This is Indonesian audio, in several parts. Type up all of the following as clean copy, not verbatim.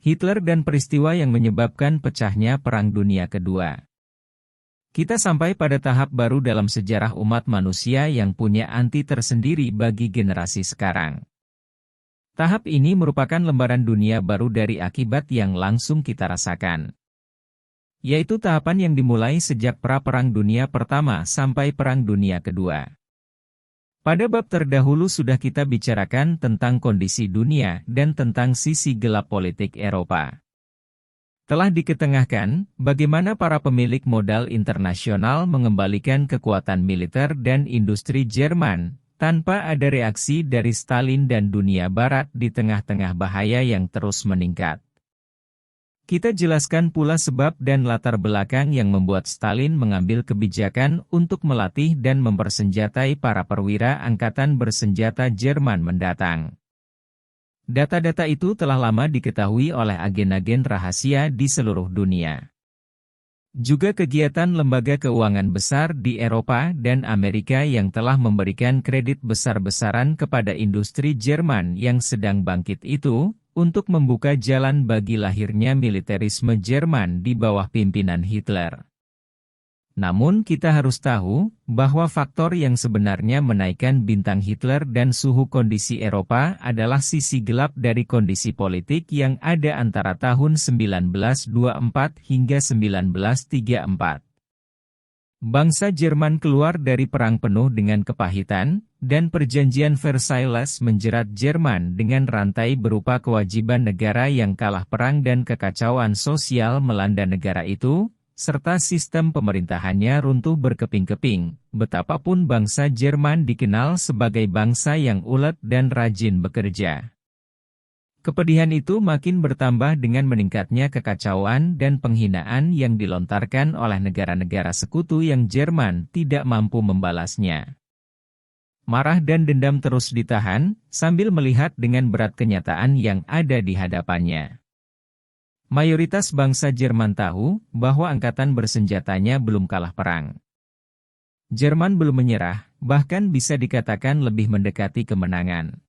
Hitler dan peristiwa yang menyebabkan pecahnya Perang Dunia Kedua. Kita sampai pada tahap baru dalam sejarah umat manusia yang punya anti tersendiri bagi generasi sekarang. Tahap ini merupakan lembaran dunia baru dari akibat yang langsung kita rasakan. Yaitu tahapan yang dimulai sejak Pra-Perang Dunia Pertama sampai Perang Dunia Kedua. Pada bab terdahulu sudah kita bicarakan tentang kondisi dunia dan tentang sisi gelap politik Eropa. Telah diketengahkan bagaimana para pemilik modal internasional mengembalikan kekuatan militer dan industri Jerman, tanpa ada reaksi dari Stalin dan dunia Barat di tengah-tengah bahaya yang terus meningkat. Kita jelaskan pula sebab dan latar belakang yang membuat Stalin mengambil kebijakan untuk melatih dan mempersenjatai para perwira angkatan bersenjata Jerman mendatang. Data-data itu telah lama diketahui oleh agen-agen rahasia di seluruh dunia. Juga kegiatan lembaga keuangan besar di Eropa dan Amerika yang telah memberikan kredit besar-besaran kepada industri Jerman yang sedang bangkit itu, untuk membuka jalan bagi lahirnya militerisme Jerman di bawah pimpinan Hitler. Namun kita harus tahu, bahwa faktor yang sebenarnya menaikkan bintang Hitler dan suhu kondisi Eropa adalah sisi gelap dari kondisi politik yang ada antara tahun 1924 hingga 1934. Bangsa Jerman keluar dari perang penuh dengan kepahitan, dan perjanjian Versailles menjerat Jerman dengan rantai berupa kewajiban negara yang kalah perang dan kekacauan sosial melanda negara itu, serta sistem pemerintahannya runtuh berkeping-keping, betapapun bangsa Jerman dikenal sebagai bangsa yang ulet dan rajin bekerja. Kepedihan itu makin bertambah dengan meningkatnya kekacauan dan penghinaan yang dilontarkan oleh negara-negara sekutu yang Jerman tidak mampu membalasnya. Marah dan dendam terus ditahan, sambil melihat dengan berat kenyataan yang ada di hadapannya. Mayoritas bangsa Jerman tahu bahwa angkatan bersenjatanya belum kalah perang. Jerman belum menyerah, bahkan bisa dikatakan lebih mendekati kemenangan.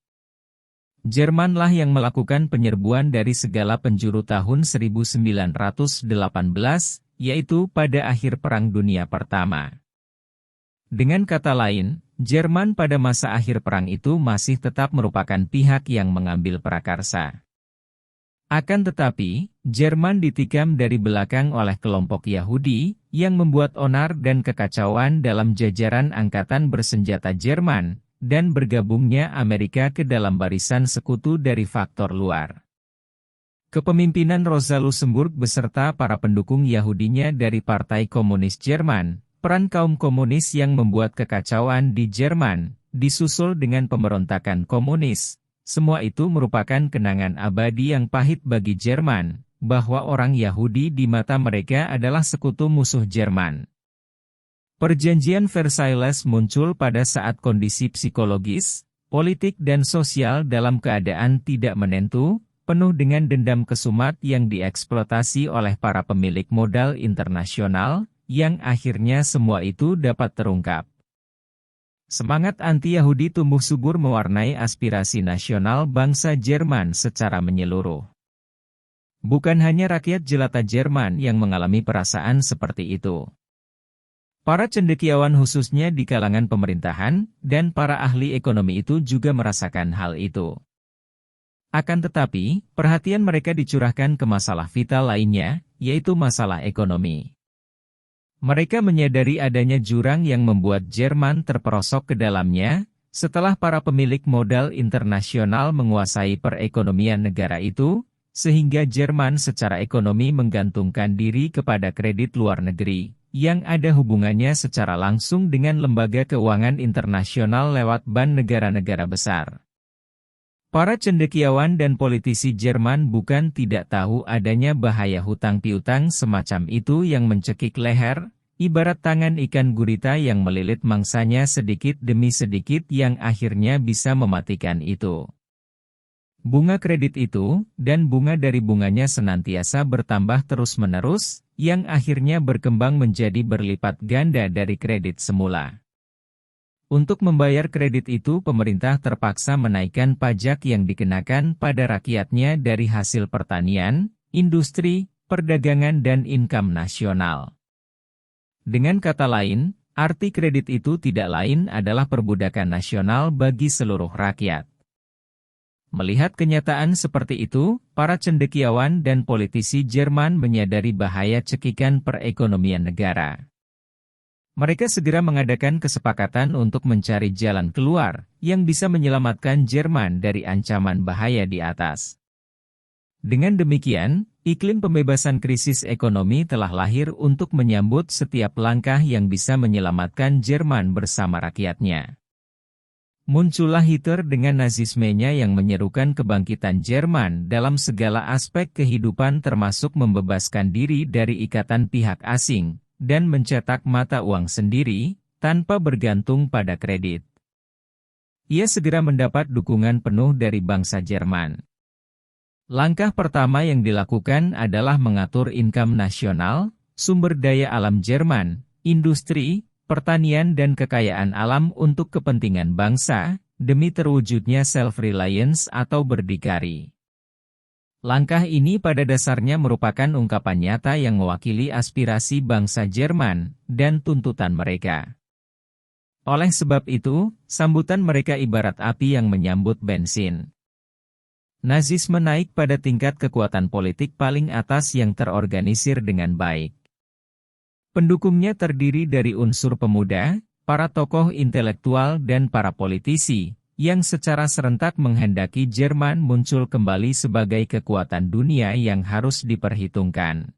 Jermanlah yang melakukan penyerbuan dari segala penjuru tahun 1918, yaitu pada akhir Perang Dunia Pertama. Dengan kata lain, Jerman pada masa akhir perang itu masih tetap merupakan pihak yang mengambil prakarsa. Akan tetapi, Jerman ditikam dari belakang oleh kelompok Yahudi, yang membuat onar dan kekacauan dalam jajaran angkatan bersenjata Jerman, dan bergabungnya Amerika ke dalam barisan sekutu dari faktor luar. Kepemimpinan Rosa Luxemburg beserta para pendukung Yahudinya dari Partai Komunis Jerman, peran kaum komunis yang membuat kekacauan di Jerman, disusul dengan pemberontakan komunis. Semua itu merupakan kenangan abadi yang pahit bagi Jerman, bahwa orang Yahudi di mata mereka adalah sekutu musuh Jerman. Perjanjian Versailles muncul pada saat kondisi psikologis, politik dan sosial dalam keadaan tidak menentu, penuh dengan dendam kesumat yang dieksploitasi oleh para pemilik modal internasional, yang akhirnya semua itu dapat terungkap. Semangat anti-Yahudi tumbuh subur mewarnai aspirasi nasional bangsa Jerman secara menyeluruh. Bukan hanya rakyat jelata Jerman yang mengalami perasaan seperti itu. Para cendekiawan khususnya di kalangan pemerintahan, dan para ahli ekonomi itu juga merasakan hal itu. Akan tetapi, perhatian mereka dicurahkan ke masalah vital lainnya, yaitu masalah ekonomi. Mereka menyadari adanya jurang yang membuat Jerman terperosok ke dalamnya, setelah para pemilik modal internasional menguasai perekonomian negara itu, sehingga Jerman secara ekonomi menggantungkan diri kepada kredit luar negeri, yang ada hubungannya secara langsung dengan lembaga keuangan internasional lewat ban negara-negara besar. Para cendekiawan dan politisi Jerman bukan tidak tahu adanya bahaya hutang piutang semacam itu yang mencekik leher, ibarat tangan ikan gurita yang melilit mangsanya sedikit demi sedikit yang akhirnya bisa mematikan itu. Bunga kredit itu, dan bunga dari bunganya senantiasa bertambah terus-menerus, yang akhirnya berkembang menjadi berlipat ganda dari kredit semula. Untuk membayar kredit itu pemerintah terpaksa menaikkan pajak yang dikenakan pada rakyatnya dari hasil pertanian, industri, perdagangan dan income nasional. Dengan kata lain, arti kredit itu tidak lain adalah perbudakan nasional bagi seluruh rakyat. Melihat kenyataan seperti itu, para cendekiawan dan politisi Jerman menyadari bahaya cekikan perekonomian negara. Mereka segera mengadakan kesepakatan untuk mencari jalan keluar yang bisa menyelamatkan Jerman dari ancaman bahaya di atas. Dengan demikian, iklim pembebasan krisis ekonomi telah lahir untuk menyambut setiap langkah yang bisa menyelamatkan Jerman bersama rakyatnya. Muncullah Hitler dengan nazismenya yang menyerukan kebangkitan Jerman dalam segala aspek kehidupan termasuk membebaskan diri dari ikatan pihak asing, dan mencetak mata uang sendiri, tanpa bergantung pada kredit. Ia segera mendapat dukungan penuh dari bangsa Jerman. Langkah pertama yang dilakukan adalah mengatur income nasional, sumber daya alam Jerman, industri, pertanian dan kekayaan alam untuk kepentingan bangsa, demi terwujudnya self-reliance atau berdikari. Langkah ini pada dasarnya merupakan ungkapan nyata yang mewakili aspirasi bangsa Jerman dan tuntutan mereka. Oleh sebab itu, sambutan mereka ibarat api yang menyambut bensin. Nazisme naik pada tingkat kekuatan politik paling atas yang terorganisir dengan baik. Pendukungnya terdiri dari unsur pemuda, para tokoh intelektual dan para politisi, yang secara serentak menghendaki Jerman muncul kembali sebagai kekuatan dunia yang harus diperhitungkan.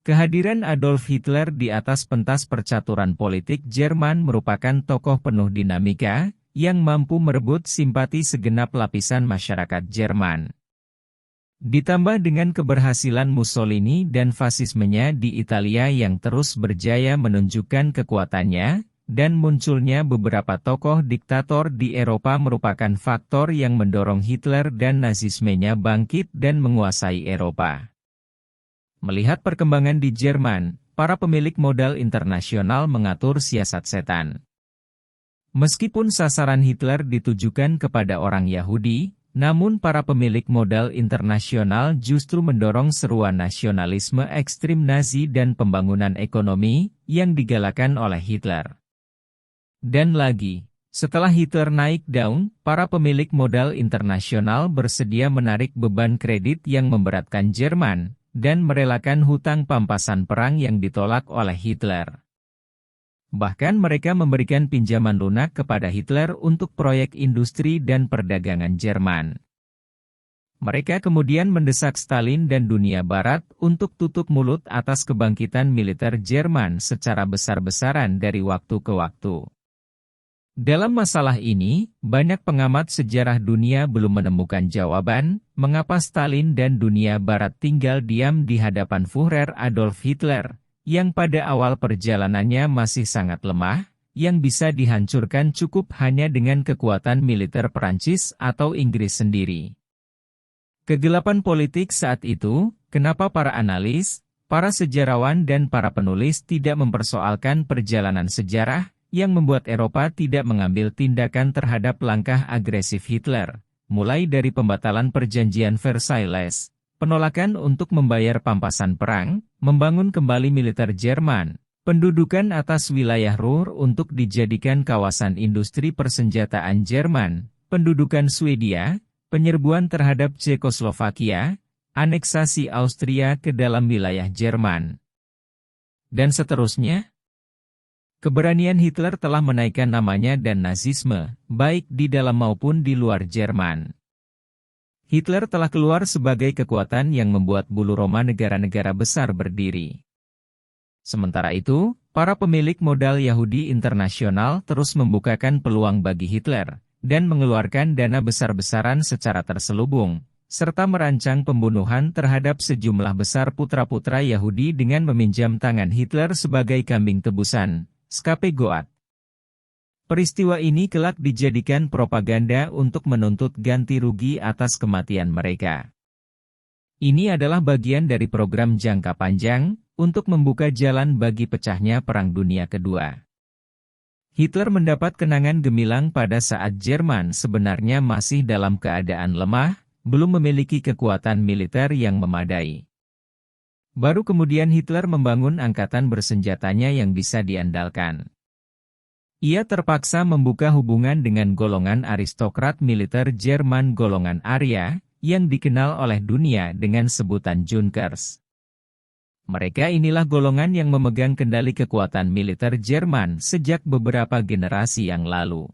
Kehadiran Adolf Hitler di atas pentas percaturan politik Jerman merupakan tokoh penuh dinamika, yang mampu merebut simpati segenap lapisan masyarakat Jerman. Ditambah dengan keberhasilan Mussolini dan fasismenya di Italia yang terus berjaya menunjukkan kekuatannya, dan munculnya beberapa tokoh diktator di Eropa merupakan faktor yang mendorong Hitler dan nazismenya bangkit dan menguasai Eropa. Melihat perkembangan di Jerman, para pemilik modal internasional mengatur siasat setan. Meskipun sasaran Hitler ditujukan kepada orang Yahudi, namun para pemilik modal internasional justru mendorong seruan nasionalisme ekstrim Nazi dan pembangunan ekonomi yang digalakan oleh Hitler. Dan lagi, setelah Hitler naik daun, para pemilik modal internasional bersedia menarik beban kredit yang memberatkan Jerman, dan merelakan hutang pampasan perang yang ditolak oleh Hitler. Bahkan mereka memberikan pinjaman lunak kepada Hitler untuk proyek industri dan perdagangan Jerman. Mereka kemudian mendesak Stalin dan dunia Barat untuk tutup mulut atas kebangkitan militer Jerman secara besar-besaran dari waktu ke waktu. Dalam masalah ini, banyak pengamat sejarah dunia belum menemukan jawaban, mengapa Stalin dan dunia Barat tinggal diam di hadapan Führer Adolf Hitler, yang pada awal perjalanannya masih sangat lemah, yang bisa dihancurkan cukup hanya dengan kekuatan militer Perancis atau Inggris sendiri. Kegelapan politik saat itu, kenapa para analis, para sejarawan dan para penulis tidak mempersoalkan perjalanan sejarah, yang membuat Eropa tidak mengambil tindakan terhadap langkah agresif Hitler, mulai dari pembatalan perjanjian Versailles, penolakan untuk membayar pampasan perang, membangun kembali militer Jerman, pendudukan atas wilayah Ruhr untuk dijadikan kawasan industri persenjataan Jerman, pendudukan Swedia, penyerbuan terhadap Cekoslovakia, aneksasi Austria ke dalam wilayah Jerman, dan seterusnya. Keberanian Hitler telah menaikkan namanya dan nazisme, baik di dalam maupun di luar Jerman. Hitler telah keluar sebagai kekuatan yang membuat bulu Roma negara-negara besar berdiri. Sementara itu, para pemilik modal Yahudi internasional terus membukakan peluang bagi Hitler, dan mengeluarkan dana besar-besaran secara terselubung, serta merancang pembunuhan terhadap sejumlah besar putra-putra Yahudi dengan meminjam tangan Hitler sebagai kambing tebusan, scapegoat. Peristiwa ini kelak dijadikan propaganda untuk menuntut ganti rugi atas kematian mereka. Ini adalah bagian dari program jangka panjang, untuk membuka jalan bagi pecahnya Perang Dunia Kedua. Hitler mendapat kenangan gemilang pada saat Jerman sebenarnya masih dalam keadaan lemah, belum memiliki kekuatan militer yang memadai. Baru kemudian Hitler membangun angkatan bersenjatanya yang bisa diandalkan. Ia terpaksa membuka hubungan dengan golongan aristokrat militer Jerman golongan Arya, yang dikenal oleh dunia dengan sebutan Junkers. Mereka inilah golongan yang memegang kendali kekuatan militer Jerman sejak beberapa generasi yang lalu.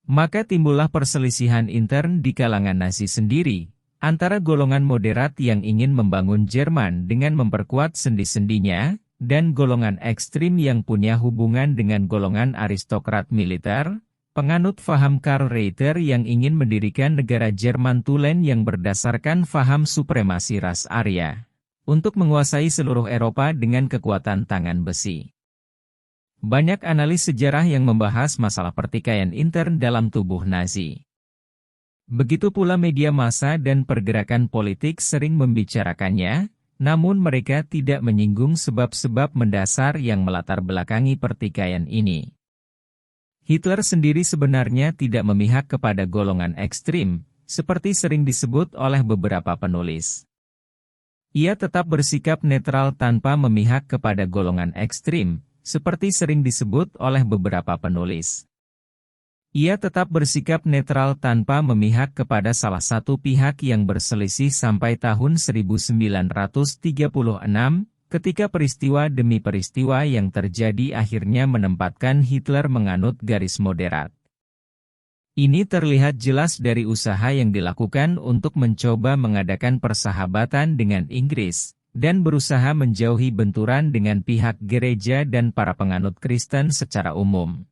Maka timbullah perselisihan intern di kalangan Nazi sendiri, antara golongan moderat yang ingin membangun Jerman dengan memperkuat sendi-sendinya, dan golongan ekstrim yang punya hubungan dengan golongan aristokrat militer, penganut faham Karl Reiter yang ingin mendirikan negara Jerman Tulen yang berdasarkan faham supremasi ras Arya, untuk menguasai seluruh Eropa dengan kekuatan tangan besi. Banyak analis sejarah yang membahas masalah pertikaian intern dalam tubuh Nazi. Begitu pula media massa dan pergerakan politik sering membicarakannya, namun mereka tidak menyinggung sebab-sebab mendasar yang melatar belakangi pertikaian ini. Hitler sendiri sebenarnya tidak memihak kepada golongan ekstrim, seperti sering disebut oleh beberapa penulis. Ia tetap bersikap netral tanpa memihak kepada golongan ekstrim, seperti sering disebut oleh beberapa penulis. Ia tetap bersikap netral tanpa memihak kepada salah satu pihak yang berselisih sampai tahun 1936, ketika peristiwa demi peristiwa yang terjadi akhirnya menempatkan Hitler menganut garis moderat. Ini terlihat jelas dari usaha yang dilakukan untuk mencoba mengadakan persahabatan dengan Inggris, dan berusaha menjauhi benturan dengan pihak gereja dan para penganut Kristen secara umum.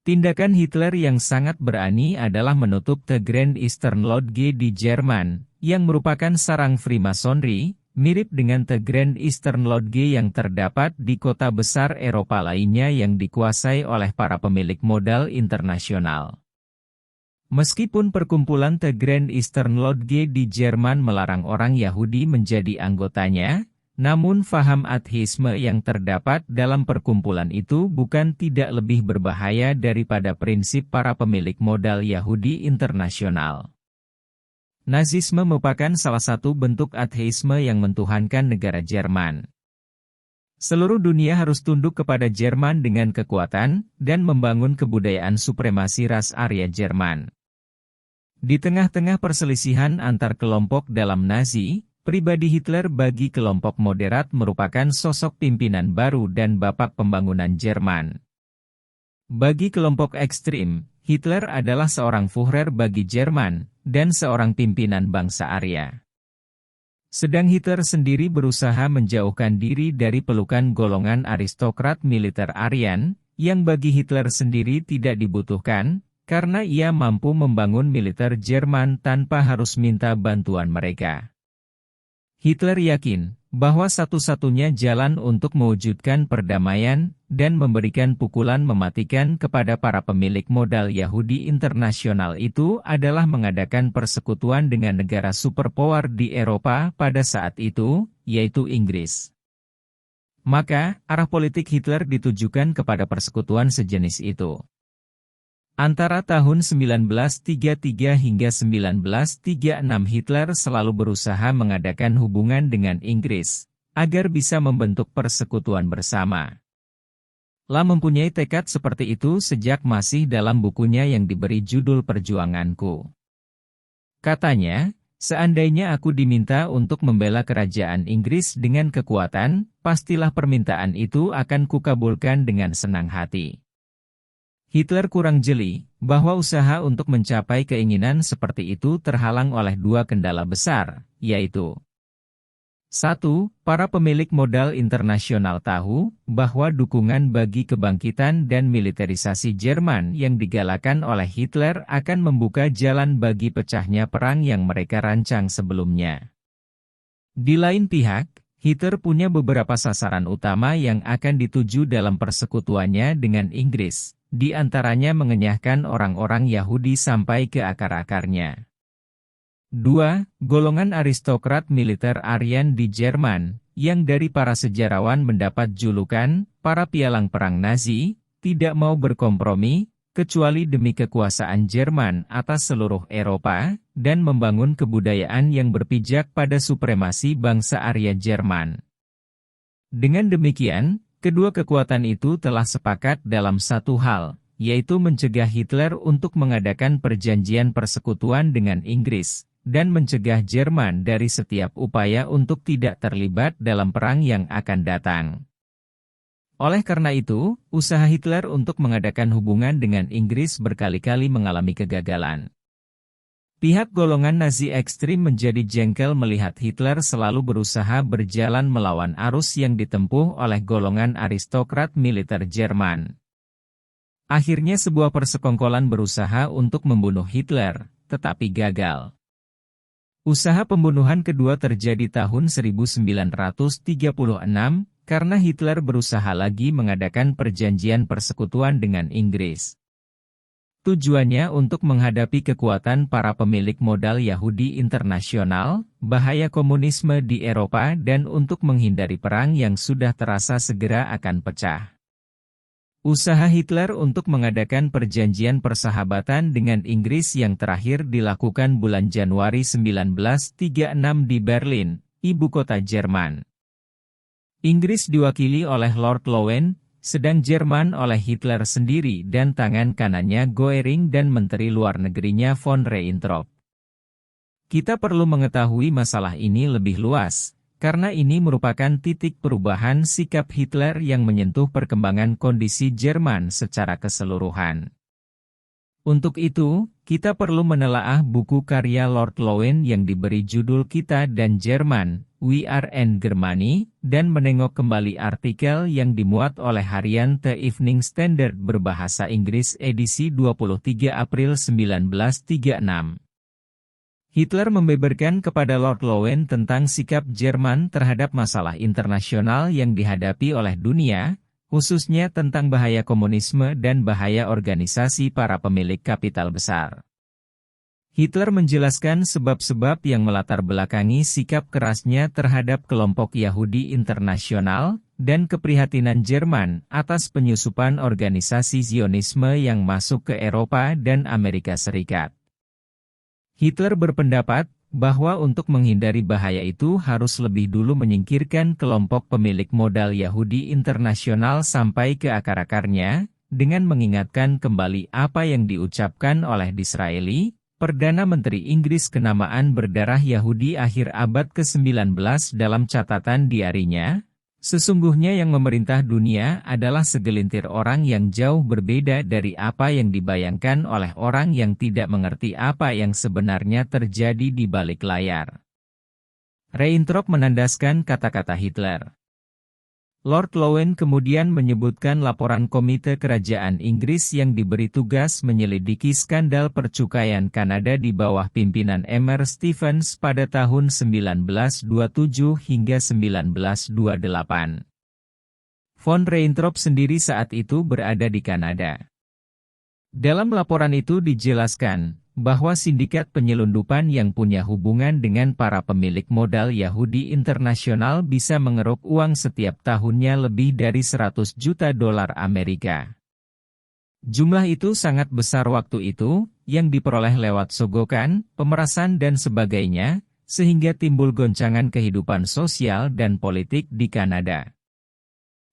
Tindakan Hitler yang sangat berani adalah menutup The Grand Eastern Lodge di Jerman, yang merupakan sarang Freemasonry, mirip dengan The Grand Eastern Lodge yang terdapat di kota besar Eropa lainnya yang dikuasai oleh para pemilik modal internasional. Meskipun perkumpulan The Grand Eastern Lodge di Jerman melarang orang Yahudi menjadi anggotanya, namun faham ateisme yang terdapat dalam perkumpulan itu bukan tidak lebih berbahaya daripada prinsip para pemilik modal Yahudi internasional. Nazisme merupakan salah satu bentuk ateisme yang mentuhankan negara Jerman. Seluruh dunia harus tunduk kepada Jerman dengan kekuatan, dan membangun kebudayaan supremasi ras Arya Jerman. Di tengah-tengah perselisihan antar kelompok dalam Nazi, pribadi Hitler bagi kelompok moderat merupakan sosok pimpinan baru dan bapak pembangunan Jerman. Bagi kelompok ekstrim, Hitler adalah seorang Führer bagi Jerman, dan seorang pimpinan bangsa Arya. Sedang Hitler sendiri berusaha menjauhkan diri dari pelukan golongan aristokrat militer Aryan, yang bagi Hitler sendiri tidak dibutuhkan, karena ia mampu membangun militer Jerman tanpa harus minta bantuan mereka. Hitler yakin bahwa satu-satunya jalan untuk mewujudkan perdamaian dan memberikan pukulan mematikan kepada para pemilik modal Yahudi internasional itu adalah mengadakan persekutuan dengan negara superpower di Eropa pada saat itu, yaitu Inggris. Maka, arah politik Hitler ditujukan kepada persekutuan sejenis itu. Antara tahun 1933 hingga 1936 Hitler selalu berusaha mengadakan hubungan dengan Inggris, agar bisa membentuk persekutuan bersama. Lah mempunyai tekad seperti itu sejak masih dalam bukunya yang diberi judul Perjuanganku. Katanya, seandainya aku diminta untuk membela kerajaan Inggris dengan kekuatan, pastilah permintaan itu akan kukabulkan dengan senang hati. Hitler kurang jeli, bahwa usaha untuk mencapai keinginan seperti itu terhalang oleh dua kendala besar, yaitu 1. Para pemilik modal internasional tahu, bahwa dukungan bagi kebangkitan dan militerisasi Jerman yang digalakan oleh Hitler akan membuka jalan bagi pecahnya perang yang mereka rancang sebelumnya. Di lain pihak, Hitler punya beberapa sasaran utama yang akan dituju dalam persekutuannya dengan Inggris. Di antaranya mengenyahkan orang-orang Yahudi sampai ke akar-akarnya. 2. Golongan aristokrat militer Aryan di Jerman, yang dari para sejarawan mendapat julukan, para pialang perang Nazi, tidak mau berkompromi, kecuali demi kekuasaan Jerman atas seluruh Eropa, dan membangun kebudayaan yang berpijak pada supremasi bangsa Arya Jerman. Dengan demikian, kedua kekuatan itu telah sepakat dalam satu hal, yaitu mencegah Hitler untuk mengadakan perjanjian persekutuan dengan Inggris, dan mencegah Jerman dari setiap upaya untuk tidak terlibat dalam perang yang akan datang. Oleh karena itu, usaha Hitler untuk mengadakan hubungan dengan Inggris berkali-kali mengalami kegagalan. Pihak golongan Nazi ekstrim menjadi jengkel melihat Hitler selalu berusaha berjalan melawan arus yang ditempuh oleh golongan aristokrat militer Jerman. Akhirnya sebuah persekongkolan berusaha untuk membunuh Hitler, tetapi gagal. Usaha pembunuhan kedua terjadi tahun 1936, karena Hitler berusaha lagi mengadakan perjanjian persekutuan dengan Inggris. Tujuannya untuk menghadapi kekuatan para pemilik modal Yahudi internasional, bahaya komunisme di Eropa dan untuk menghindari perang yang sudah terasa segera akan pecah. Usaha Hitler untuk mengadakan perjanjian persahabatan dengan Inggris yang terakhir dilakukan bulan Januari 1936 di Berlin, ibu kota Jerman. Inggris diwakili oleh Lord Lowen, sedang Jerman oleh Hitler sendiri dan tangan kanannya Goering dan Menteri Luar Negerinya von Reintrop. Kita perlu mengetahui masalah ini lebih luas, karena ini merupakan titik perubahan sikap Hitler yang menyentuh perkembangan kondisi Jerman secara keseluruhan. Untuk itu, kita perlu menelaah buku karya Lord Lowen yang diberi judul Kita dan Jerman, We Are and Germany, dan menengok kembali artikel yang dimuat oleh harian The Evening Standard berbahasa Inggris edisi 23 April 1936. Hitler membeberkan kepada Lord Lowen tentang sikap Jerman terhadap masalah internasional yang dihadapi oleh dunia, khususnya tentang bahaya komunisme dan bahaya organisasi para pemilik kapital besar. Hitler menjelaskan sebab-sebab yang melatar belakangi sikap kerasnya terhadap kelompok Yahudi internasional, dan keprihatinan Jerman atas penyusupan organisasi Zionisme yang masuk ke Eropa dan Amerika Serikat. Hitler berpendapat bahwa untuk menghindari bahaya itu harus lebih dulu menyingkirkan kelompok pemilik modal Yahudi internasional sampai ke akar-akarnya, dengan mengingatkan kembali apa yang diucapkan oleh Disraeli, Perdana Menteri Inggris kenamaan berdarah Yahudi akhir abad ke-19 dalam catatan diarinya, sesungguhnya yang memerintah dunia adalah segelintir orang yang jauh berbeda dari apa yang dibayangkan oleh orang yang tidak mengerti apa yang sebenarnya terjadi di balik layar. Reintrop menandaskan kata-kata Hitler. Lord Lowen kemudian menyebutkan laporan Komite Kerajaan Inggris yang diberi tugas menyelidiki skandal percukaian Kanada di bawah pimpinan Emer Stephens pada tahun 1927 hingga 1928. Von Reintrop sendiri saat itu berada di Kanada. Dalam laporan itu dijelaskan bahwa sindikat penyelundupan yang punya hubungan dengan para pemilik modal Yahudi internasional bisa mengeruk uang setiap tahunnya lebih dari 100 juta dolar Amerika. Jumlah itu sangat besar waktu itu, yang diperoleh lewat sogokan, pemerasan dan sebagainya, sehingga timbul goncangan kehidupan sosial dan politik di Kanada.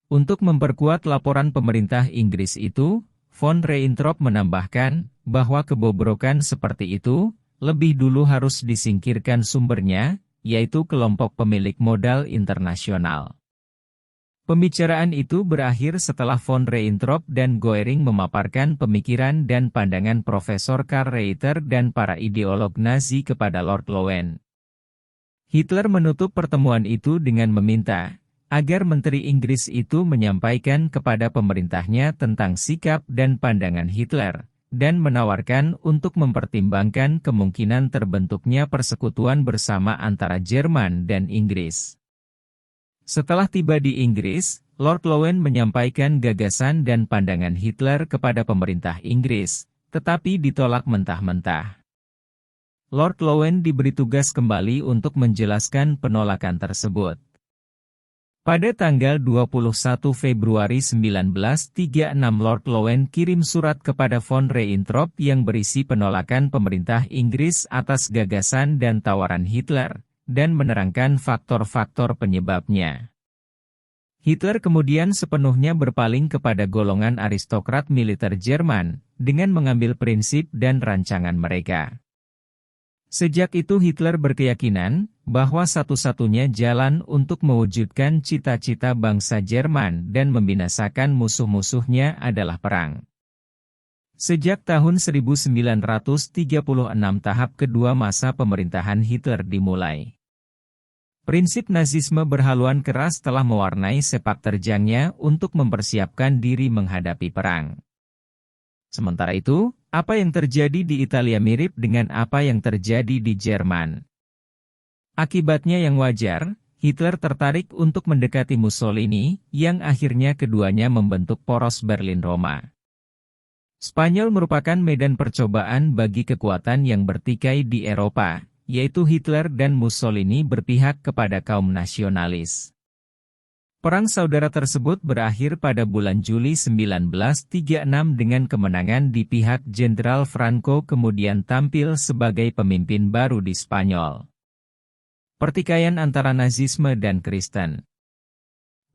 Untuk memperkuat laporan pemerintah Inggris itu, Von Reintrop menambahkan bahwa kebobrokan seperti itu lebih dulu harus disingkirkan sumbernya, yaitu kelompok pemilik modal internasional. Pembicaraan itu berakhir setelah Von Reintrop dan Goering memaparkan pemikiran dan pandangan Profesor Karl Reiter dan para ideolog Nazi kepada Lord Lowen. Hitler menutup pertemuan itu dengan meminta agar Menteri Inggris itu menyampaikan kepada pemerintahnya tentang sikap dan pandangan Hitler, dan menawarkan untuk mempertimbangkan kemungkinan terbentuknya persekutuan bersama antara Jerman dan Inggris. Setelah tiba di Inggris, Lord Lowen menyampaikan gagasan dan pandangan Hitler kepada pemerintah Inggris, tetapi ditolak mentah-mentah. Lord Lowen diberi tugas kembali untuk menjelaskan penolakan tersebut. Pada tanggal 21 Februari 1936 Lord Lowen kirim surat kepada von Reintrop yang berisi penolakan pemerintah Inggris atas gagasan dan tawaran Hitler, dan menerangkan faktor-faktor penyebabnya. Hitler kemudian sepenuhnya berpaling kepada golongan aristokrat militer Jerman, dengan mengambil prinsip dan rancangan mereka. Sejak itu Hitler berkeyakinan bahwa satu-satunya jalan untuk mewujudkan cita-cita bangsa Jerman dan membinasakan musuh-musuhnya adalah perang. Sejak tahun 1936 tahap kedua masa pemerintahan Hitler dimulai. Prinsip Nazisme berhaluan keras telah mewarnai sepak terjangnya untuk mempersiapkan diri menghadapi perang. Sementara itu, apa yang terjadi di Italia mirip dengan apa yang terjadi di Jerman. Akibatnya yang wajar, Hitler tertarik untuk mendekati Mussolini, yang akhirnya keduanya membentuk poros Berlin-Roma. Spanyol merupakan medan percobaan bagi kekuatan yang bertikai di Eropa, yaitu Hitler dan Mussolini berpihak kepada kaum nasionalis. Perang saudara tersebut berakhir pada bulan Juli 1936 dengan kemenangan di pihak Jenderal Franco kemudian tampil sebagai pemimpin baru di Spanyol. Pertikaian antara Nazisme dan Kristen.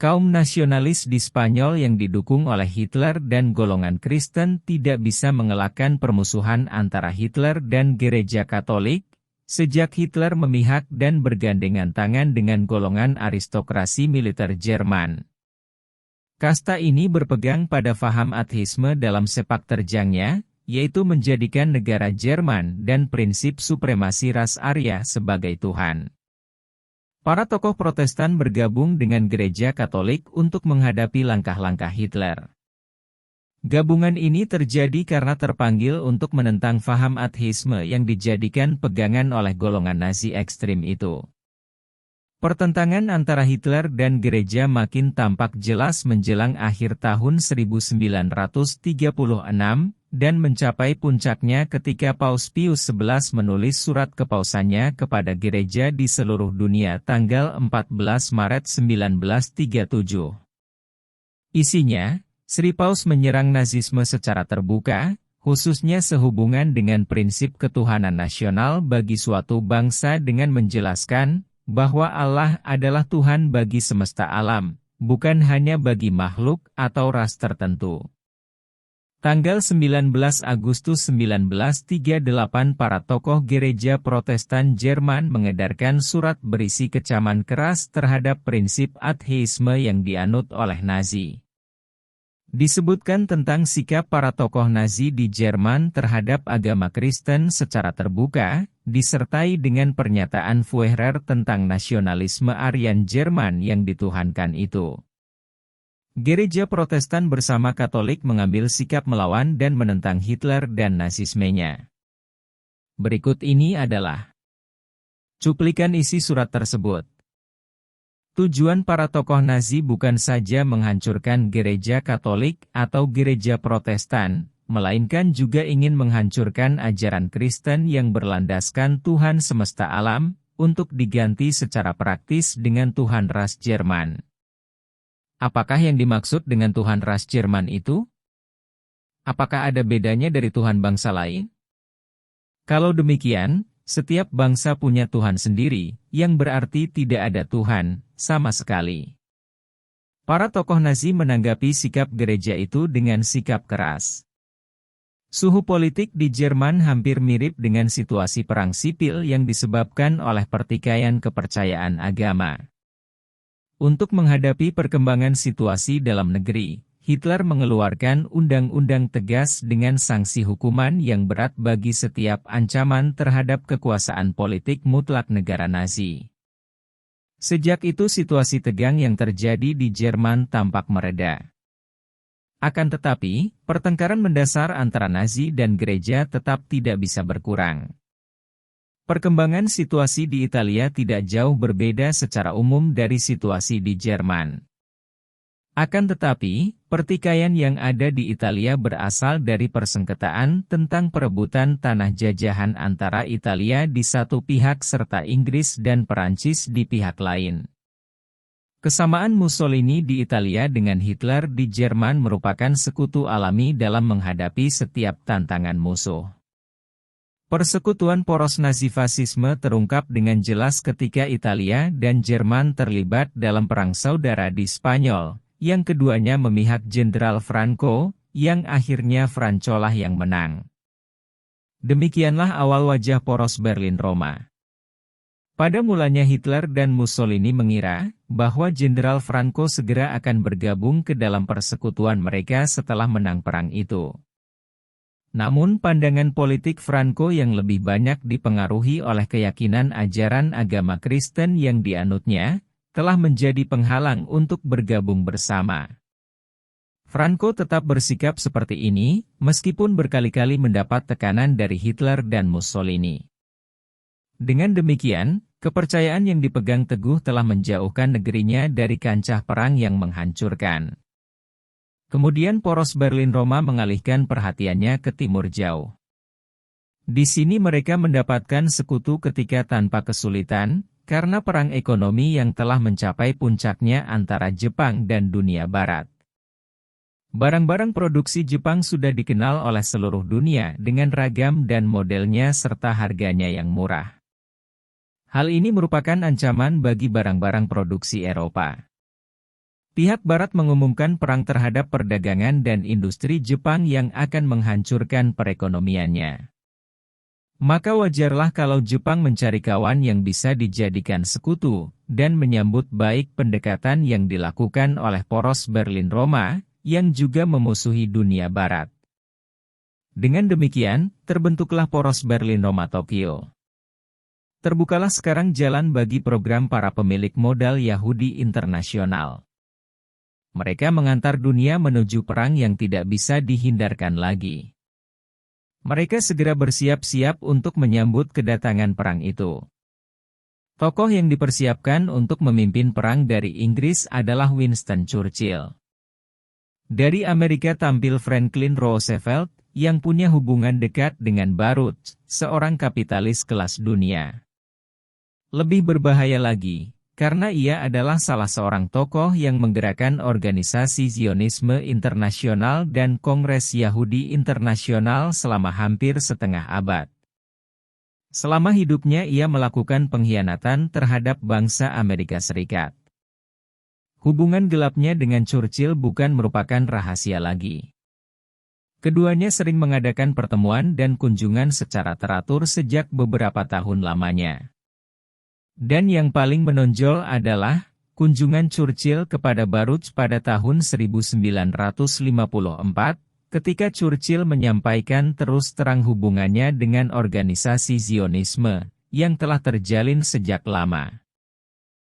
Kaum nasionalis di Spanyol yang didukung oleh Hitler dan golongan Kristen tidak bisa mengelakkan permusuhan antara Hitler dan Gereja Katolik, sejak Hitler memihak dan bergandengan tangan dengan golongan aristokrasi militer Jerman. Kasta ini berpegang pada faham ateisme dalam sepak terjangnya, yaitu menjadikan negara Jerman dan prinsip supremasi ras Arya sebagai Tuhan. Para tokoh Protestan bergabung dengan Gereja Katolik untuk menghadapi langkah-langkah Hitler. Gabungan ini terjadi karena terpanggil untuk menentang faham ateisme yang dijadikan pegangan oleh golongan Nazi ekstrim itu. Pertentangan antara Hitler dan gereja makin tampak jelas menjelang akhir tahun 1936, dan mencapai puncaknya ketika Paus Pius XI menulis surat kepausannya kepada gereja di seluruh dunia tanggal 14 Maret 1937. Isinya, Sri Paus menyerang Nazisme secara terbuka, khususnya sehubungan dengan prinsip ketuhanan nasional bagi suatu bangsa dengan menjelaskan bahwa Allah adalah Tuhan bagi semesta alam, bukan hanya bagi makhluk atau ras tertentu. Tanggal 19 Agustus 1938 para tokoh gereja Protestan Jerman mengedarkan surat berisi kecaman keras terhadap prinsip ateisme yang dianut oleh Nazi. Disebutkan tentang sikap para tokoh Nazi di Jerman terhadap agama Kristen secara terbuka, disertai dengan pernyataan Führer tentang nasionalisme Aryan Jerman yang dituhankan itu. Gereja Protestan bersama Katolik mengambil sikap melawan dan menentang Hitler dan Nazismenya. Berikut ini adalah cuplikan isi surat tersebut. Tujuan para tokoh Nazi bukan saja menghancurkan gereja Katolik atau gereja Protestan, melainkan juga ingin menghancurkan ajaran Kristen yang berlandaskan Tuhan semesta alam, untuk diganti secara praktis dengan Tuhan ras Jerman. Apakah yang dimaksud dengan Tuhan ras Jerman itu? Apakah ada bedanya dari Tuhan bangsa lain? Kalau demikian, setiap bangsa punya Tuhan sendiri, yang berarti tidak ada Tuhan sama sekali. Para tokoh Nazi menanggapi sikap gereja itu dengan sikap keras. Suhu politik di Jerman hampir mirip dengan situasi perang sipil yang disebabkan oleh pertikaian kepercayaan agama. Untuk menghadapi perkembangan situasi dalam negeri, Hitler mengeluarkan undang-undang tegas dengan sanksi hukuman yang berat bagi setiap ancaman terhadap kekuasaan politik mutlak negara Nazi. Sejak itu situasi tegang yang terjadi di Jerman tampak mereda. Akan tetapi, pertengkaran mendasar antara Nazi dan gereja tetap tidak bisa berkurang. Perkembangan situasi di Italia tidak jauh berbeda secara umum dari situasi di Jerman. Akan tetapi, pertikaian yang ada di Italia berasal dari persengketaan tentang perebutan tanah jajahan antara Italia di satu pihak serta Inggris dan Perancis di pihak lain. Kesamaan Mussolini di Italia dengan Hitler di Jerman merupakan sekutu alami dalam menghadapi setiap tantangan musuh. Persekutuan poros Nazi-fasisme terungkap dengan jelas ketika Italia dan Jerman terlibat dalam perang saudara di Spanyol, yang keduanya memihak Jenderal Franco, yang akhirnya Franco lah yang menang. Demikianlah awal wajah poros Berlin-Roma. Pada mulanya Hitler dan Mussolini mengira bahwa Jenderal Franco segera akan bergabung ke dalam persekutuan mereka setelah menang perang itu. Namun pandangan politik Franco yang lebih banyak dipengaruhi oleh keyakinan ajaran agama Kristen yang dianutnya, telah menjadi penghalang untuk bergabung bersama. Franco tetap bersikap seperti ini, meskipun berkali-kali mendapat tekanan dari Hitler dan Mussolini. Dengan demikian, kepercayaan yang dipegang teguh telah menjauhkan negerinya dari kancah perang yang menghancurkan. Kemudian poros Berlin-Roma mengalihkan perhatiannya ke timur jauh. Di sini mereka mendapatkan sekutu ketika tanpa kesulitan, karena perang ekonomi yang telah mencapai puncaknya antara Jepang dan dunia Barat. Barang-barang produksi Jepang sudah dikenal oleh seluruh dunia dengan ragam dan modelnya serta harganya yang murah. Hal ini merupakan ancaman bagi barang-barang produksi Eropa. Pihak Barat mengumumkan perang terhadap perdagangan dan industri Jepang yang akan menghancurkan perekonomiannya. Maka wajarlah kalau Jepang mencari kawan yang bisa dijadikan sekutu, dan menyambut baik pendekatan yang dilakukan oleh poros Berlin-Roma, yang juga memusuhi dunia Barat. Dengan demikian, terbentuklah poros Berlin-Roma-Tokyo. Terbukalah sekarang jalan bagi program para pemilik modal Yahudi internasional. Mereka mengantar dunia menuju perang yang tidak bisa dihindarkan lagi. Mereka segera bersiap-siap untuk menyambut kedatangan perang itu. Tokoh yang dipersiapkan untuk memimpin perang dari Inggris adalah Winston Churchill. Dari Amerika tampil Franklin Roosevelt, yang punya hubungan dekat dengan Baruch, seorang kapitalis kelas dunia. Lebih berbahaya lagi, karena ia adalah salah seorang tokoh yang menggerakkan organisasi Zionisme Internasional dan Kongres Yahudi Internasional selama hampir setengah abad. Selama hidupnya ia melakukan pengkhianatan terhadap bangsa Amerika Serikat. Hubungan gelapnya dengan Churchill bukan merupakan rahasia lagi. Keduanya sering mengadakan pertemuan dan kunjungan secara teratur sejak beberapa tahun lamanya. Dan yang paling menonjol adalah kunjungan Churchill kepada Baruch pada tahun 1954, ketika Churchill menyampaikan terus terang hubungannya dengan organisasi Zionisme, yang telah terjalin sejak lama.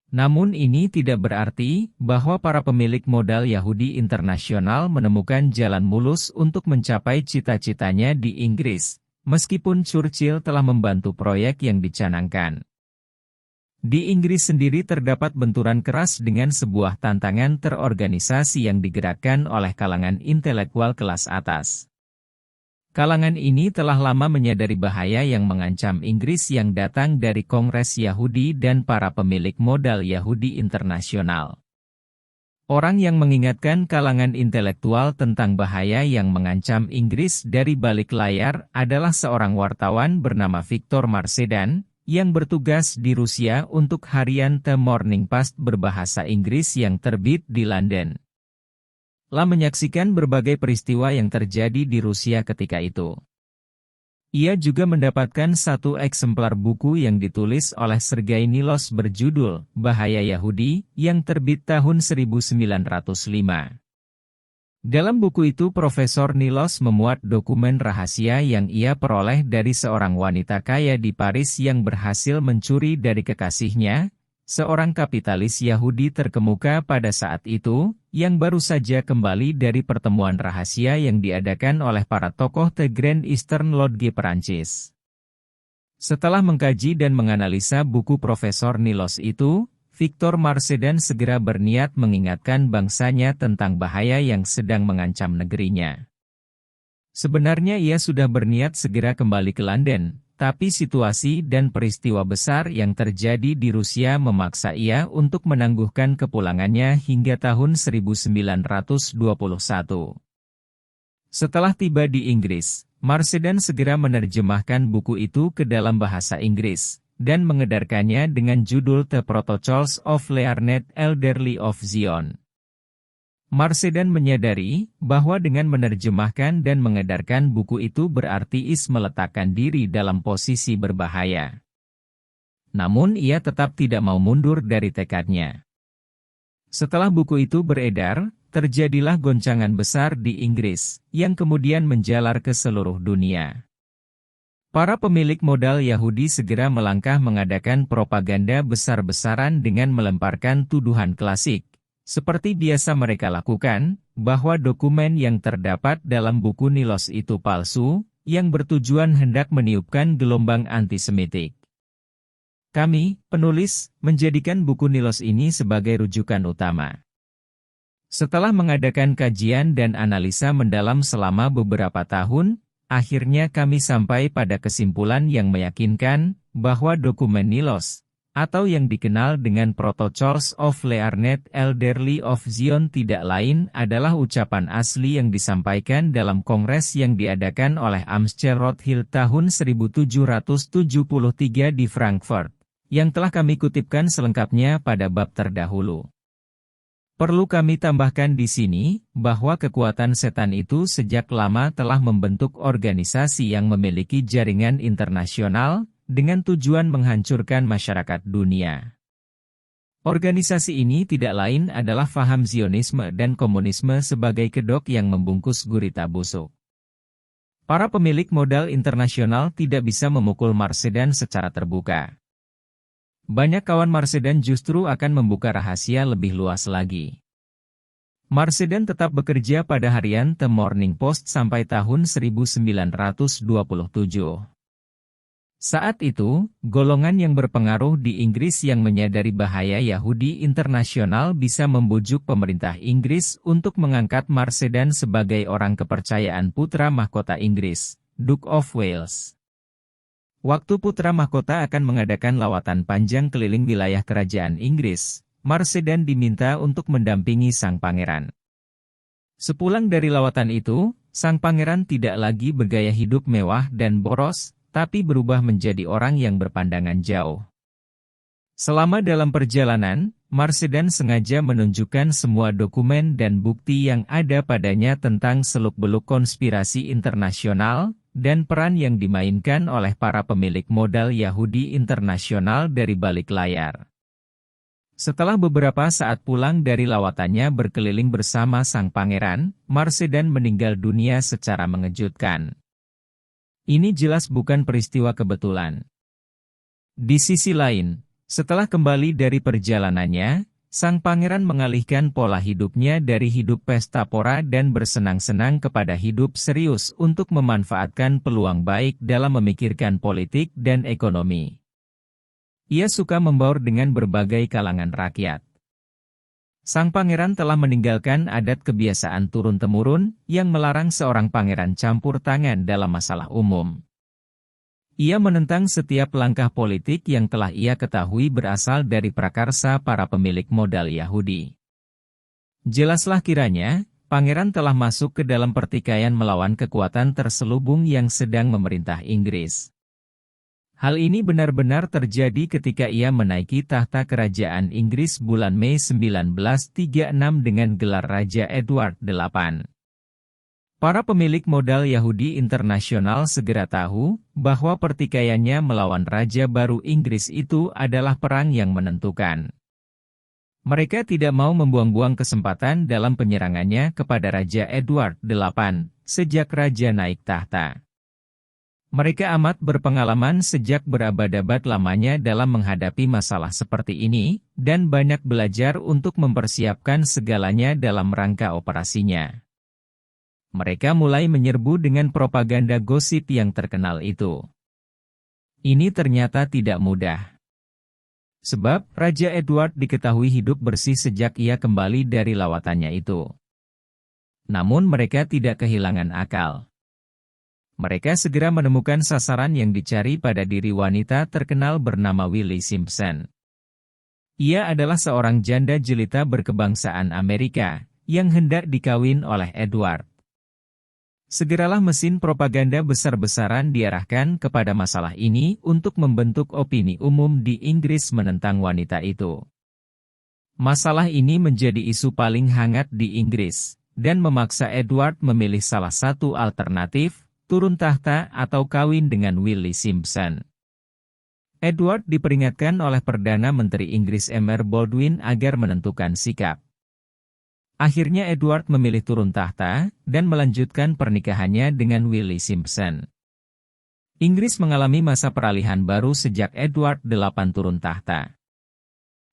Namun ini tidak berarti bahwa para pemilik modal Yahudi internasional menemukan jalan mulus untuk mencapai cita-citanya di Inggris, meskipun Churchill telah membantu proyek yang dicanangkan. Di Inggris sendiri terdapat benturan keras dengan sebuah tantangan terorganisasi yang digerakkan oleh kalangan intelektual kelas atas. Kalangan ini telah lama menyadari bahaya yang mengancam Inggris yang datang dari Kongres Yahudi dan para pemilik modal Yahudi internasional. Orang yang mengingatkan kalangan intelektual tentang bahaya yang mengancam Inggris dari balik layar adalah seorang wartawan bernama Victor Marsedan, yang bertugas di Rusia untuk harian The Morning Post berbahasa Inggris yang terbit di London. Telah menyaksikan berbagai peristiwa yang terjadi di Rusia ketika itu. Ia juga mendapatkan satu eksemplar buku yang ditulis oleh Sergei Nilos berjudul Bahaya Yahudi, yang terbit tahun 1905. Dalam buku itu Profesor Nilos memuat dokumen rahasia yang ia peroleh dari seorang wanita kaya di Paris yang berhasil mencuri dari kekasihnya, seorang kapitalis Yahudi terkemuka pada saat itu, yang baru saja kembali dari pertemuan rahasia yang diadakan oleh para tokoh The Grand Eastern Lodge Perancis. Setelah mengkaji dan menganalisa buku Profesor Nilos itu, Victor Marsedan segera berniat mengingatkan bangsanya tentang bahaya yang sedang mengancam negerinya. Sebenarnya ia sudah berniat segera kembali ke London, tapi situasi dan peristiwa besar yang terjadi di Rusia memaksa ia untuk menangguhkan kepulangannya hingga tahun 1921. Setelah tiba di Inggris, Marsden segera menerjemahkan buku itu ke dalam bahasa Inggris, dan mengedarkannya dengan judul The Protocols of Learned Elderly of Zion. Marsden menyadari bahwa dengan menerjemahkan dan mengedarkan buku itu berarti meletakkan diri dalam posisi berbahaya. Namun ia tetap tidak mau mundur dari tekadnya. Setelah buku itu beredar, terjadilah goncangan besar di Inggris, yang kemudian menjalar ke seluruh dunia. Para pemilik modal Yahudi segera melangkah mengadakan propaganda besar-besaran dengan melemparkan tuduhan klasik, seperti biasa mereka lakukan, bahwa dokumen yang terdapat dalam buku Nilos itu palsu, yang bertujuan hendak meniupkan gelombang antisemitik. Kami, penulis, menjadikan buku Nilos ini sebagai rujukan utama. Setelah mengadakan kajian dan analisa mendalam selama beberapa tahun, akhirnya kami sampai pada kesimpulan yang meyakinkan, bahwa dokumen Nilos, atau yang dikenal dengan Protocols of Learned Elderly of Zion tidak lain adalah ucapan asli yang disampaikan dalam kongres yang diadakan oleh Amschel Rothschild tahun 1773 di Frankfurt, yang telah kami kutipkan selengkapnya pada bab terdahulu. Perlu kami tambahkan di sini, bahwa kekuatan setan itu sejak lama telah membentuk organisasi yang memiliki jaringan internasional, dengan tujuan menghancurkan masyarakat dunia. Organisasi ini tidak lain adalah faham Zionisme dan komunisme sebagai kedok yang membungkus gurita busuk. Para pemilik modal internasional tidak bisa memukul Marsden secara terbuka. Banyak kawan Marsden justru akan membuka rahasia lebih luas lagi. Marsden tetap bekerja pada harian The Morning Post sampai tahun 1927. Saat itu, golongan yang berpengaruh di Inggris yang menyadari bahaya Yahudi internasional bisa membujuk pemerintah Inggris untuk mengangkat Marsden sebagai orang kepercayaan putra mahkota Inggris, Duke of Wales. Waktu putra mahkota akan mengadakan lawatan panjang keliling wilayah kerajaan Inggris, Marsden diminta untuk mendampingi sang pangeran. Sepulang dari lawatan itu, sang pangeran tidak lagi bergaya hidup mewah dan boros, tapi berubah menjadi orang yang berpandangan jauh. Selama dalam perjalanan, Marsden sengaja menunjukkan semua dokumen dan bukti yang ada padanya tentang seluk-beluk konspirasi internasional, dan peran yang dimainkan oleh para pemilik modal Yahudi internasional dari balik layar. Setelah beberapa saat pulang dari lawatannya berkeliling bersama sang pangeran, Marsden meninggal dunia secara mengejutkan. Ini jelas bukan peristiwa kebetulan. Di sisi lain, setelah kembali dari perjalanannya, sang pangeran mengalihkan pola hidupnya dari hidup pesta pora dan bersenang-senang kepada hidup serius untuk memanfaatkan peluang baik dalam memikirkan politik dan ekonomi. Ia suka membaur dengan berbagai kalangan rakyat. Sang pangeran telah meninggalkan adat kebiasaan turun-temurun yang melarang seorang pangeran campur tangan dalam masalah umum. Ia menentang setiap langkah politik yang telah ia ketahui berasal dari prakarsa para pemilik modal Yahudi. Jelaslah kiranya, pangeran telah masuk ke dalam pertikaian melawan kekuatan terselubung yang sedang memerintah Inggris. Hal ini benar-benar terjadi ketika ia menaiki tahta kerajaan Inggris bulan Mei 1936 dengan gelar Raja Edward VIII. Para pemilik modal Yahudi internasional segera tahu bahwa pertikaiannya melawan Raja baru Inggris itu adalah perang yang menentukan. Mereka tidak mau membuang-buang kesempatan dalam penyerangannya kepada Raja Edward VIII sejak Raja naik tahta. Mereka amat berpengalaman sejak berabad-abad lamanya dalam menghadapi masalah seperti ini, dan banyak belajar untuk mempersiapkan segalanya dalam rangka operasinya. Mereka mulai menyerbu dengan propaganda gosip yang terkenal itu. Ini ternyata tidak mudah. Sebab, Raja Edward diketahui hidup bersih sejak ia kembali dari lawatannya itu. Namun mereka tidak kehilangan akal. Mereka segera menemukan sasaran yang dicari pada diri wanita terkenal bernama Willie Simpson. Ia adalah seorang janda jelita berkebangsaan Amerika, yang hendak dikawin oleh Edward. Segeralah mesin propaganda besar-besaran diarahkan kepada masalah ini untuk membentuk opini umum di Inggris menentang wanita itu. Masalah ini menjadi isu paling hangat di Inggris, dan memaksa Edward memilih salah satu alternatif, turun tahta atau kawin dengan Willie Simpson. Edward diperingatkan oleh Perdana Menteri Inggris Mr. Baldwin agar menentukan sikap. Akhirnya Edward memilih turun tahta, dan melanjutkan pernikahannya dengan Willie Simpson. Inggris mengalami masa peralihan baru sejak Edward VIII turun tahta.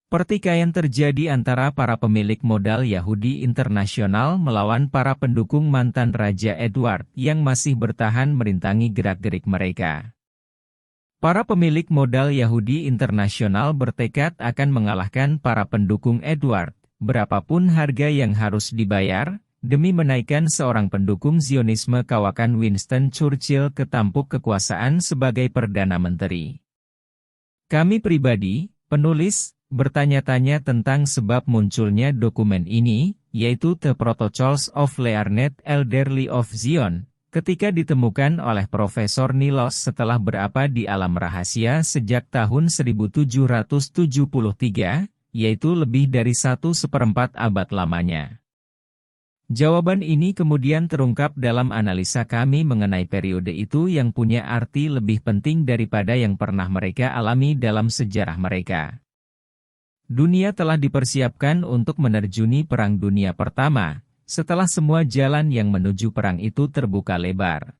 Pertikaian terjadi antara para pemilik modal Yahudi internasional melawan para pendukung mantan Raja Edward yang masih bertahan merintangi gerak-gerik mereka. Para pemilik modal Yahudi internasional bertekad akan mengalahkan para pendukung Edward, berapapun harga yang harus dibayar, demi menaikkan seorang pendukung Zionisme kawakan Winston Churchill ke tampuk kekuasaan sebagai Perdana Menteri. Kami pribadi, penulis, bertanya-tanya tentang sebab munculnya dokumen ini, yaitu The Protocols of Learned Elderly of Zion, ketika ditemukan oleh Profesor Nilos setelah berada di alam rahasia sejak tahun 1773, yaitu lebih dari 1/4 abad lamanya. Jawaban ini kemudian terungkap dalam analisa kami mengenai periode itu yang punya arti lebih penting daripada yang pernah mereka alami dalam sejarah mereka. Dunia telah dipersiapkan untuk menerjuni Perang Dunia Pertama, setelah semua jalan yang menuju perang itu terbuka lebar.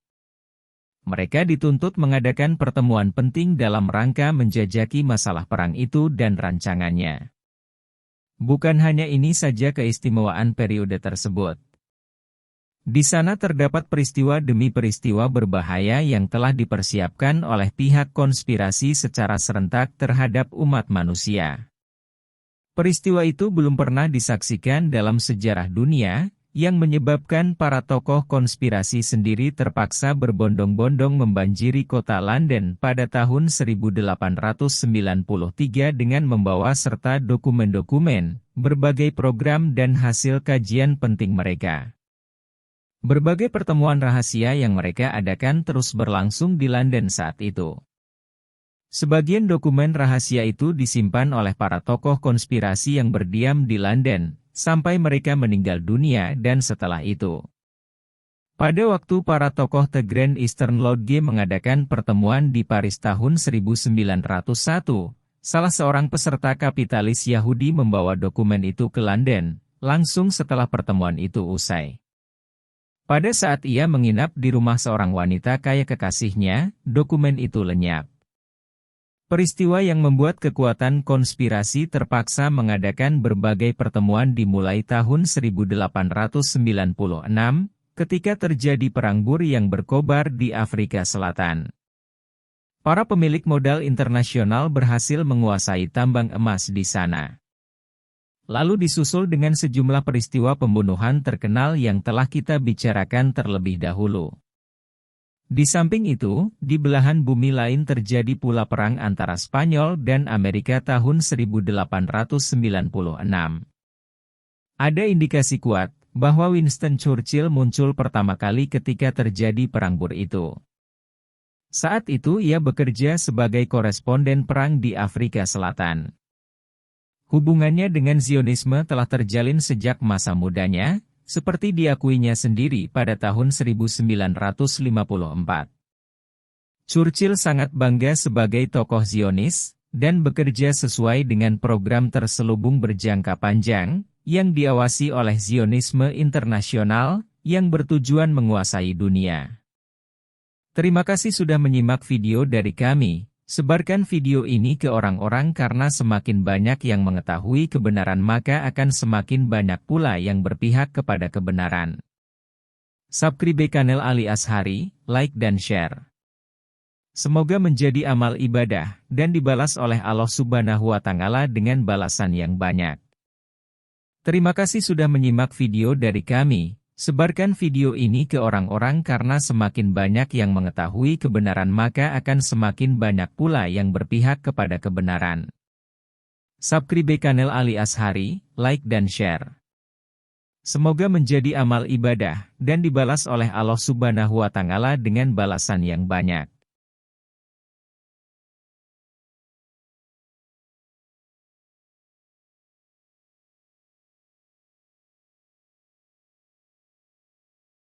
Mereka dituntut mengadakan pertemuan penting dalam rangka menjajaki masalah perang itu dan rancangannya. Bukan hanya ini saja keistimewaan periode tersebut. Di sana terdapat peristiwa demi peristiwa berbahaya yang telah dipersiapkan oleh pihak konspirasi secara serentak terhadap umat manusia. Peristiwa itu belum pernah disaksikan dalam sejarah dunia, yang menyebabkan para tokoh konspirasi sendiri terpaksa berbondong-bondong membanjiri kota London pada tahun 1893 dengan membawa serta dokumen-dokumen, berbagai program dan hasil kajian penting mereka. Berbagai pertemuan rahasia yang mereka adakan terus berlangsung di London saat itu. Sebagian dokumen rahasia itu disimpan oleh para tokoh konspirasi yang berdiam di London, sampai mereka meninggal dunia dan setelah itu. Pada waktu para tokoh The Grand Eastern Lodge mengadakan pertemuan di Paris tahun 1901, salah seorang peserta kapitalis Yahudi membawa dokumen itu ke London, langsung setelah pertemuan itu usai. Pada saat ia menginap di rumah seorang wanita kaya kekasihnya, dokumen itu lenyap. Peristiwa yang membuat kekuatan konspirasi terpaksa mengadakan berbagai pertemuan dimulai tahun 1896, ketika terjadi perang Boer yang berkobar di Afrika Selatan. Para pemilik modal internasional berhasil menguasai tambang emas di sana. Lalu disusul dengan sejumlah peristiwa pembunuhan terkenal yang telah kita bicarakan terlebih dahulu. Di samping itu, di belahan bumi lain terjadi pula perang antara Spanyol dan Amerika tahun 1896. Ada indikasi kuat bahwa Winston Churchill muncul pertama kali ketika terjadi perang Boer itu. Saat itu ia bekerja sebagai koresponden perang di Afrika Selatan. Hubungannya dengan Zionisme telah terjalin sejak masa mudanya, seperti diakuinya sendiri pada tahun 1954. Churchill sangat bangga sebagai tokoh Zionis, dan bekerja sesuai dengan program terselubung berjangka panjang, yang diawasi oleh Zionisme internasional, yang bertujuan menguasai dunia. Terima kasih sudah menyimak video dari kami. Sebarkan video ini ke orang-orang karena semakin banyak yang mengetahui kebenaran maka akan semakin banyak pula yang berpihak kepada kebenaran. Subscribe channel Ali Azhari, like dan share. Semoga menjadi amal ibadah, dan dibalas oleh Allah Subhanahu wa Ta'ala dengan balasan yang banyak. Terima kasih sudah menyimak video dari kami. Sebarkan video ini ke orang-orang karena semakin banyak yang mengetahui kebenaran maka akan semakin banyak pula yang berpihak kepada kebenaran. Subscribe channel Ali Azhari, like dan share. Semoga menjadi amal ibadah dan dibalas oleh Allah Subhanahu wa Ta'ala dengan balasan yang banyak.